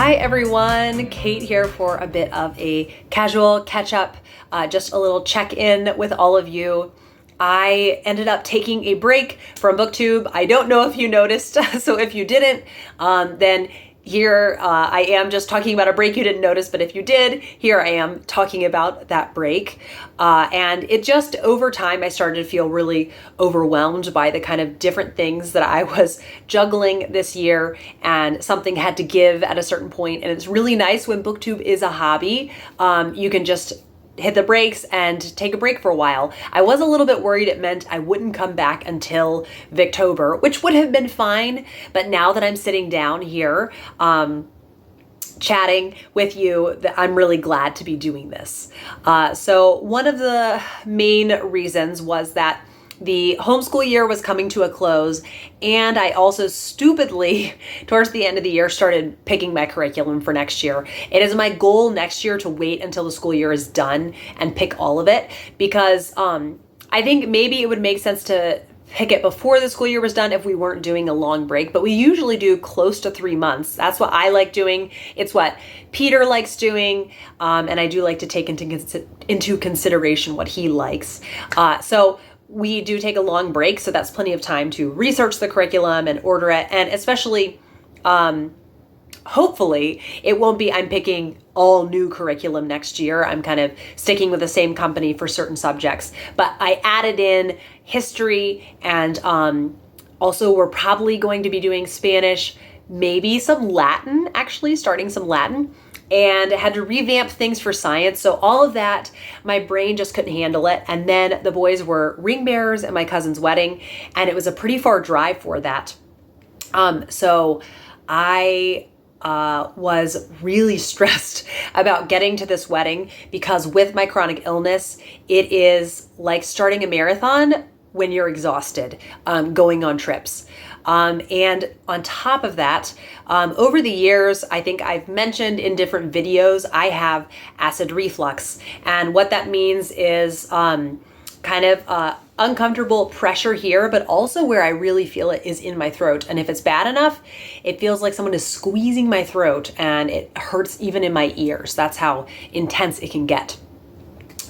Hi everyone, Kate here for a bit of a casual catch up, just a little check in with all of you. I ended up taking a break from BookTube. I don't know if you noticed, so if you didn't, then here I am just talking about a break you didn't notice, but if you did, here I am talking about that break. And it just over time, I started to feel really overwhelmed by the kind of different things that I was juggling this year, and something had to give at a certain point. And it's really nice when BookTube is a hobby. You can just hit the brakes and take a break for a while. I was a little bit worried it meant I wouldn't come back until Victober, which would have been fine. But now that I'm sitting down here, chatting with you, that I'm really glad to be doing this. So one of the main reasons was that the homeschool year was coming to a close, and I also stupidly, towards the end of the year, started picking my curriculum for next year. It is my goal next year to wait until the school year is done and pick all of it, because I think maybe it would make sense to pick it before the school year was done if we weren't doing a long break, but we usually do close to 3 months. That's what I like doing. It's what Peter likes doing, and I do like to take into consideration what he likes. So we do take a long break, so that's plenty of time to research the curriculum and order it. And especially, hopefully, it won't be I'm picking all new curriculum next year. I'm kind of sticking with the same company for certain subjects. But I added in history, and also we're probably going to be doing Spanish, maybe some Latin, actually, starting some Latin. And I had to revamp things for science. So all of that, my brain just couldn't handle it. And then the boys were ring bearers at my cousin's wedding, and it was a pretty far drive for that. So I was really stressed about getting to this wedding, because with my chronic illness, it is like starting a marathon when you're exhausted, going on trips. And on top of that, over the years, I think I've mentioned in different videos, I have acid reflux. And what that means is kind of uncomfortable pressure here, but also where I really feel it is in my throat. And if it's bad enough, it feels like someone is squeezing my throat, and it hurts even in my ears. That's how intense it can get.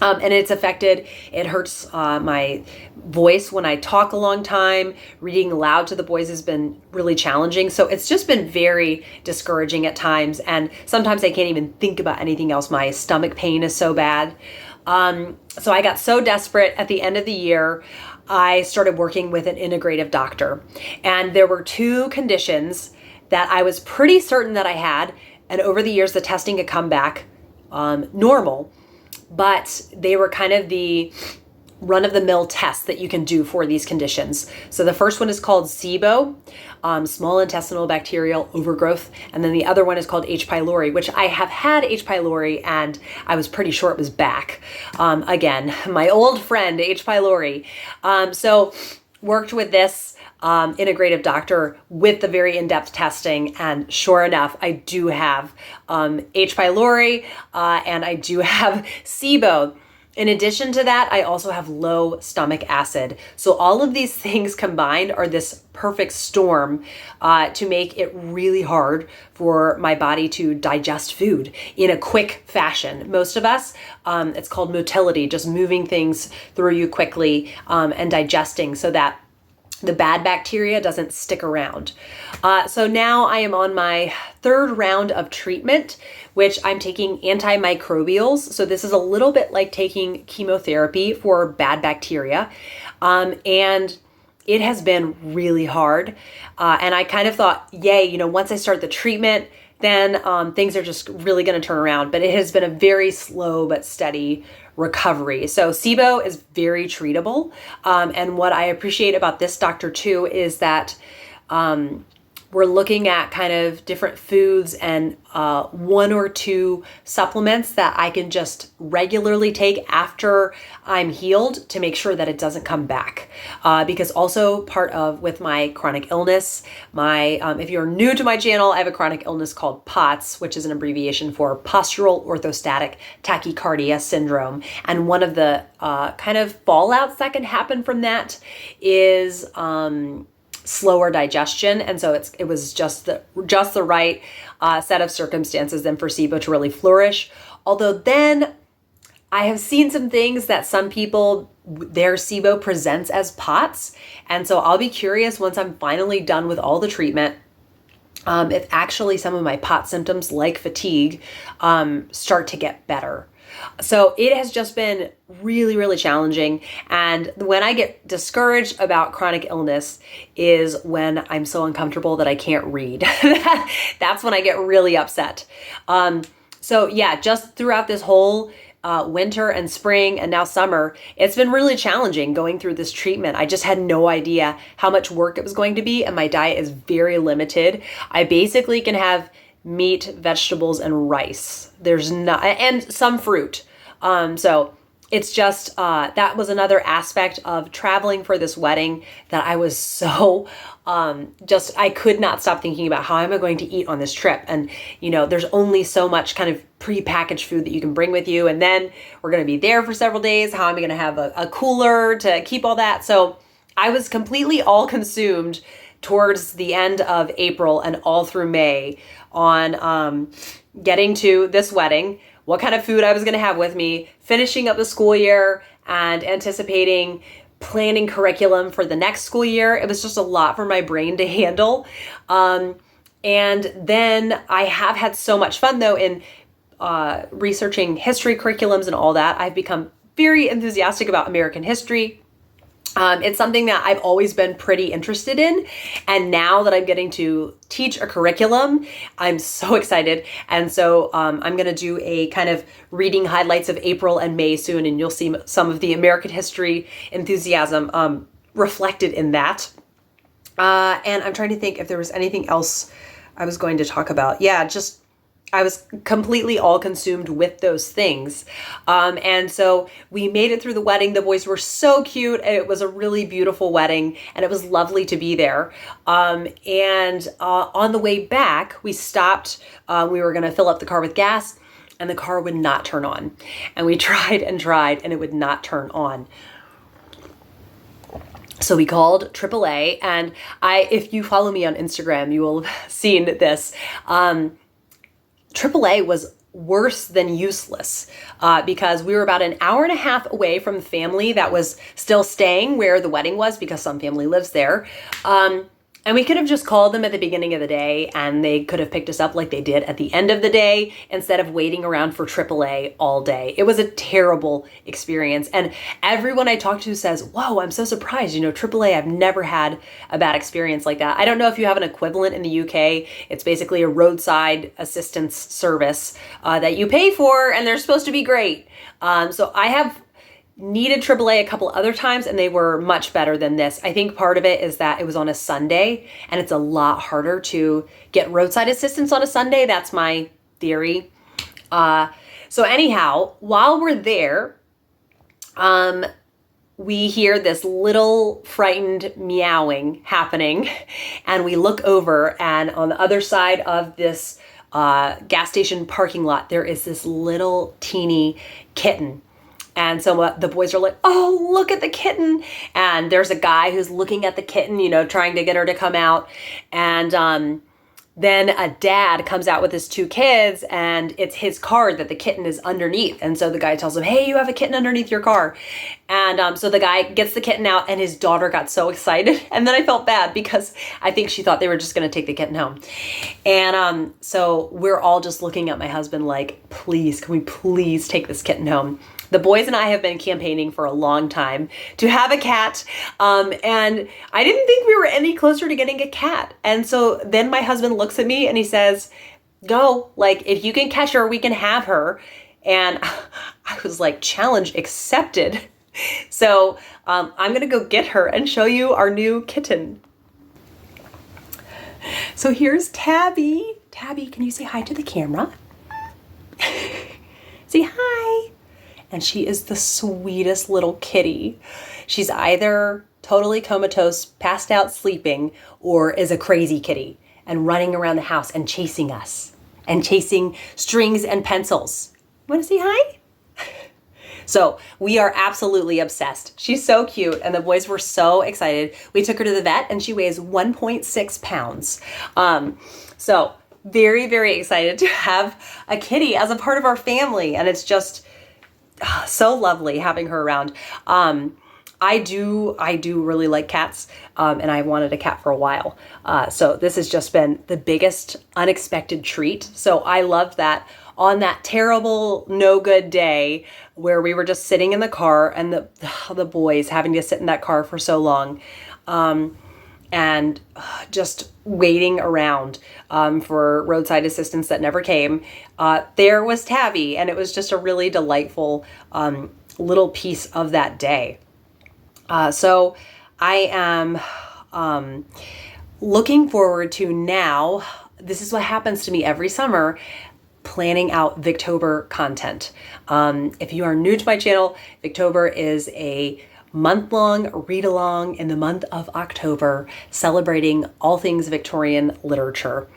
And it's affected, it hurts my voice when I talk a long time. Reading aloud to the boys has been really challenging. So it's just been very discouraging at times. And sometimes I can't even think about anything else. My stomach pain is so bad. So I got so desperate at the end of the year, I started working with an integrative doctor. And there were 2 conditions that I was pretty certain that I had. And over the years, the testing had come back normal. But they were kind of the run-of-the-mill tests that you can do for these conditions. So the first one is called SIBO, small intestinal bacterial overgrowth. And then the other one is called H. pylori, which I have had H. pylori, and I was pretty sure it was back. Again, my old friend, H. pylori. So worked with this integrative doctor with the very in-depth testing, and sure enough, I do have H. pylori, and I do have SIBO. In addition to that, I also have low stomach acid. So all of these things combined are this perfect storm to make it really hard for my body to digest food in a quick fashion. Most of us, it's called motility, just moving things through you quickly and digesting so that the bad bacteria doesn't stick around. So now I am on my 3rd round of treatment, which I'm taking antimicrobials. So this is a little bit like taking chemotherapy for bad bacteria. And it has been really hard. And I kind of thought, yay, once I start the treatment, then things are just really going to turn around. But it has been a very slow but steady recovery. So SIBO is very treatable. And what I appreciate about this doctor too is that we're looking at kind of different foods and 1 or 2 supplements that I can just regularly take after I'm healed to make sure that it doesn't come back. Because also part of with my chronic illness, if you're new to my channel, I have a chronic illness called POTS, which is an abbreviation for postural orthostatic tachycardia syndrome. And one of the kind of fallouts that can happen from that is slower digestion. And so it was just the right set of circumstances then for SIBO to really flourish. Although then I have seen some things that some people, their SIBO presents as POTS. And so I'll be curious once I'm finally done with all the treatment, if actually some of my POTS symptoms like fatigue start to get better. So it has just been really, really challenging. And when I get discouraged about chronic illness is when I'm so uncomfortable that I can't read. That's when I get really upset. So yeah, just throughout this whole winter and spring and now summer, it's been really challenging going through this treatment. I just had no idea how much work it was going to be, and my diet is very limited. I basically can have meat, vegetables, and rice. There's not, and some fruit. So it's just, that was another aspect of traveling for this wedding that I was so, I could not stop thinking about how am I going to eat on this trip. And, there's only so much kind of prepackaged food that you can bring with you. And then we're going to be there for several days. How am I going to have a cooler to keep all that? So I was completely all consumed towards the end of April and all through May on getting to this wedding, what kind of food I was going to have with me, finishing up the school year, and anticipating planning curriculum for the next school year. It was just a lot for my brain to handle. And then I have had so much fun, though, in researching history curriculums and all that. I've become very enthusiastic about American history. It's something that I've always been pretty interested in. And now that I'm getting to teach a curriculum, I'm so excited. And so I'm going to do a kind of reading highlights of April and May soon, and you'll see some of the American history enthusiasm reflected in that. And I'm trying to think if there was anything else I was going to talk about. Yeah, just I was completely all consumed with those things. And so we made it through the wedding. The boys were so cute. It was a really beautiful wedding, and it was lovely to be there. And on the way back, we stopped. We were going to fill up the car with gas, and the car would not turn on. And we tried, and it would not turn on. So we called AAA, and if you follow me on Instagram, you will have seen this. AAA was worse than useless because we were about an hour and a half away from the family that was still staying where the wedding was, because some family lives there. And we could have just called them at the beginning of the day, and they could have picked us up like they did at the end of the day instead of waiting around for AAA all day. It was a terrible experience. And everyone I talked to says, whoa, I'm so surprised. AAA, I've never had a bad experience like that. I don't know if you have an equivalent in the UK. It's basically a roadside assistance service that you pay for, and they're supposed to be great. So I have needed AAA a couple other times, and they were much better than this. I think part of it is that it was on a Sunday, and it's a lot harder to get roadside assistance on a Sunday. That's my theory. So anyhow, while we're there, we hear this little frightened meowing happening, and we look over, and on the other side of this gas station parking lot, there is this little teeny kitten. And so the boys are like, oh, look at the kitten. And there's a guy who's looking at the kitten, trying to get her to come out. And then a dad comes out with his two kids, and it's his car that the kitten is underneath. And so the guy tells him, hey, you have a kitten underneath your car. And so the guy gets the kitten out, and his daughter got so excited. And then I felt bad because I think she thought they were just going to take the kitten home. And so we're all just looking at my husband like, please, can we please take this kitten home? The boys and I have been campaigning for a long time to have a cat. And I didn't think we were any closer to getting a cat. And so then my husband looks at me and he says, go, if you can catch her, we can have her. And I was like, challenge accepted. So I'm going to go get her and show you our new kitten. So here's Tabby. Tabby, can you say hi to the camera? Say hi. And she is the sweetest little kitty. She's either totally comatose, passed out sleeping, or is a crazy kitty and running around the house and chasing us and chasing strings and pencils. Want to say hi? So we are absolutely obsessed. She's so cute, and the boys were so excited. We took her to the vet, and she weighs 1.6 pounds. So very, very excited to have a kitty as a part of our family, and it's just so lovely having her around. I do really like cats, and I wanted a cat for a while. So this has just been the biggest unexpected treat. So I loved that on that terrible, no good day where we were just sitting in the car and the boys having to sit in that car for so long, and just waiting around for roadside assistance that never came. There was Tabby, and it was just a really delightful little piece of that day. So I am looking forward to now. This is what happens to me every summer, planning out Victober content. If you are new to my channel, Victober is a month-long read-along in the month of October, celebrating all things Victorian literature.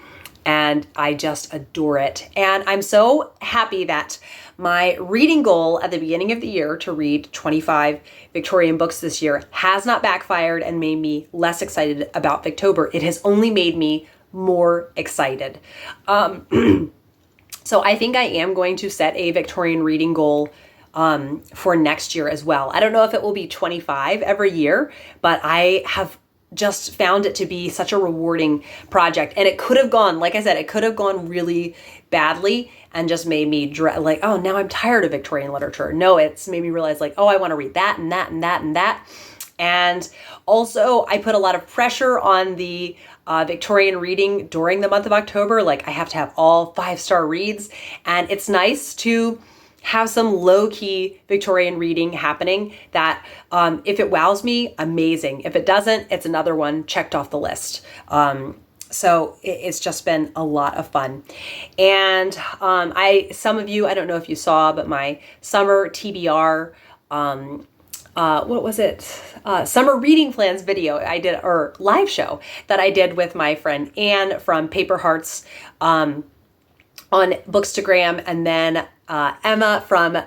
And I just adore it. And I'm so happy that my reading goal at the beginning of the year to read 25 Victorian books this year has not backfired and made me less excited about Victober. It has only made me more excited. So I think I am going to set a Victorian reading goal for next year as well. I don't know if it will be 25 every year, but I have just found it to be such a rewarding project. And it could have gone, like I said, it could have gone really badly and just made me like, oh, now I'm tired of Victorian literature. No, it's made me realize like, oh, I want to read that and that and that and that. And also I put a lot of pressure on the Victorian reading during the month of October. Like I have to have all 5-star reads, and it's nice to have some low-key Victorian reading happening that if it wows me, amazing. If it doesn't, it's another one checked off the list. So it's just been a lot of fun. And some of you, I don't know if you saw, but my summer TBR, what was it? Summer reading plans video I did, or live show that I did with my friend Anne from Paper Hearts on Bookstagram, and then Emma from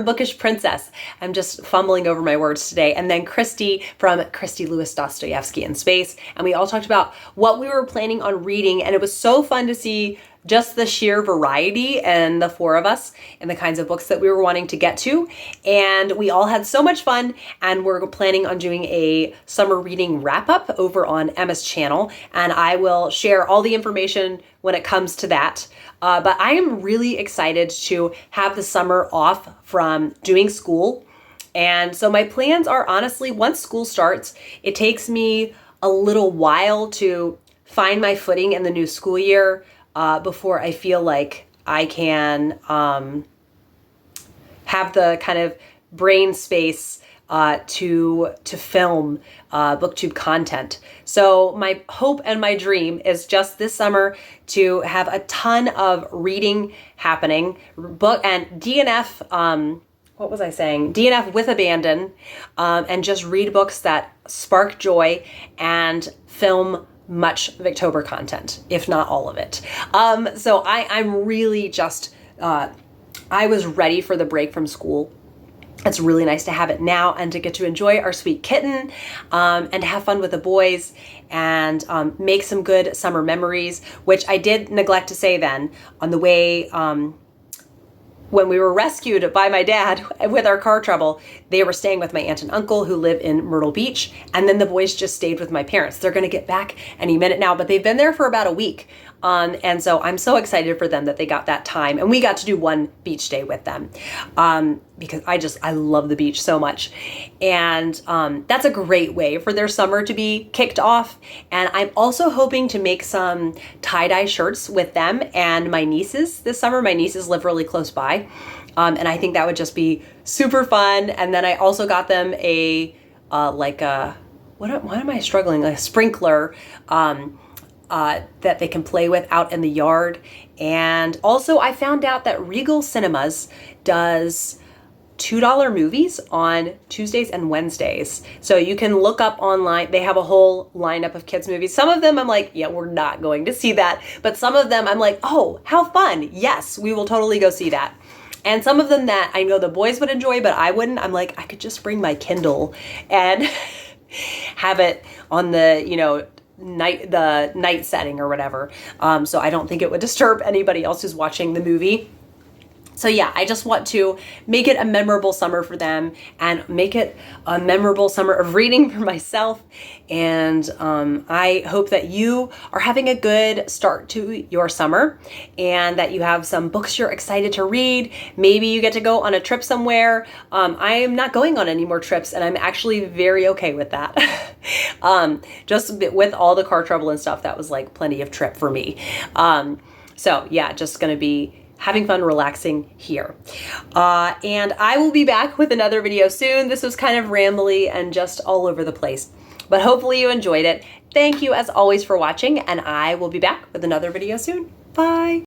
Bookish Princess. I'm just fumbling over my words today. And then Christy from Christy Lewis Dostoevsky in Space. And we all talked about what we were planning on reading. And it was so fun to see just the sheer variety and the four of us and the kinds of books that we were wanting to get to. And we all had so much fun, and we're planning on doing a summer reading wrap up over on Emma's channel. And I will share all the information when it comes to that. But I am really excited to have the summer off from doing school. And so my plans are, honestly, once school starts, it takes me a little while to find my footing in the new school year before I feel like I can have the kind of brain space to film booktube content. So my hope and my dream is just this summer to have a ton of reading happening, book and DNF. What was I saying? DNF with abandon, and just read books that spark joy and film much Victober content, if not all of it. So I'm really just, I was ready for the break from school. It's really nice to have it now and to get to enjoy our sweet kitten, and have fun with the boys, and make some good summer memories, which I did neglect to say then on the way. When we were rescued by my dad with our car trouble, they were staying with my aunt and uncle who live in Myrtle Beach. And then the boys just stayed with my parents. They're going to get back any minute now, but they've been there for about a week. And so I'm so excited for them that they got that time. And we got to do one beach day with them, because I love the beach so much. And that's a great way for their summer to be kicked off. And I'm also hoping to make some tie-dye shirts with them and my nieces this summer. My nieces live really close by. And I think that would just be super fun. And then I also got them what am I struggling? A sprinkler, that they can play with out in the yard. And also I found out that Regal Cinemas does $2 movies on Tuesdays and Wednesdays. So you can look up online. They have a whole lineup of kids movies. Some of them I'm like, yeah, we're not going to see that. But some of them I'm like, oh, how fun. Yes, we will totally go see that. And some of them that I know the boys would enjoy, but I wouldn't. I'm like, I could just bring my Kindle and have it on the, night setting or whatever. So I don't think it would disturb anybody else who's watching the movie. So yeah, I just want to make it a memorable summer for them and make it a memorable summer of reading for myself. And I hope that you are having a good start to your summer and that you have some books you're excited to read. Maybe you get to go on a trip somewhere. I am not going on any more trips and I'm actually very okay with that. Just with all the car trouble and stuff, that was like plenty of trip for me. So yeah, just gonna be having fun, relaxing here. And I will be back with another video soon. This was kind of rambly and just all over the place, but hopefully you enjoyed it. Thank you as always for watching, and I will be back with another video soon. Bye.